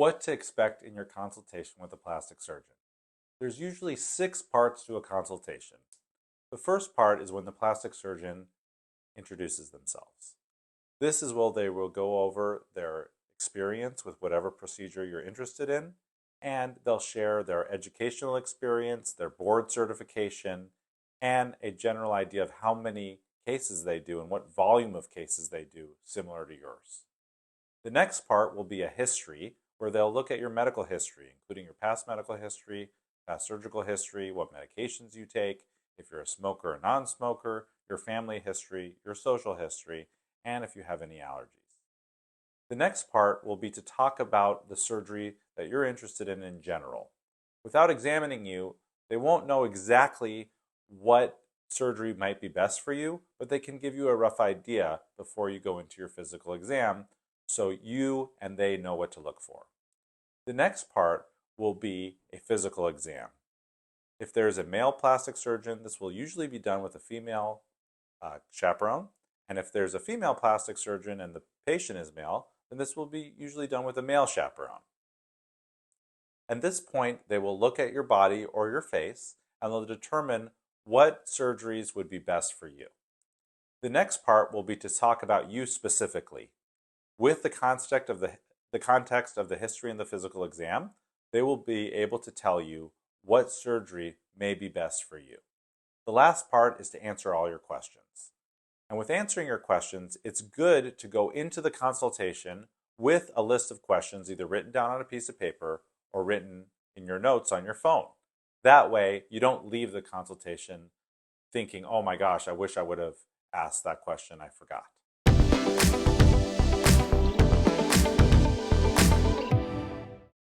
What to expect in your consultation with a plastic surgeon. There's usually 6 parts to a consultation. The first part is when the plastic surgeon introduces themselves. This is where they will go over their experience with whatever procedure you're interested in, and they'll share their educational experience, their board certification, and a general idea of how many cases they do and what volume of cases they do similar to yours. The next part will be a history, where they'll look at your medical history, including your past medical history, past surgical history, what medications you take, if you're a smoker or non-smoker, your family history, your social history, and if you have any allergies. The next part will be to talk about the surgery that you're interested in general. Without examining you, they won't know exactly what surgery might be best for you, but they can give you a rough idea before you go into your physical exam, so you and they know what to look for. The next part will be a physical exam. If there's a male plastic surgeon, this will usually be done with a female chaperone. And if there's a female plastic surgeon and the patient is male, then this will be usually done with a male chaperone. At this point, they will look at your body or your face and they'll determine what surgeries would be best for you. The next part will be to talk about you specifically. With the context of the history and the physical exam, they will be able to tell you what surgery may be best for you. The last part is to answer all your questions. And with answering your questions, it's good to go into the consultation with a list of questions either written down on a piece of paper or written in your notes on your phone. That way, you don't leave the consultation thinking, oh my gosh, I wish I would have asked that question, I forgot.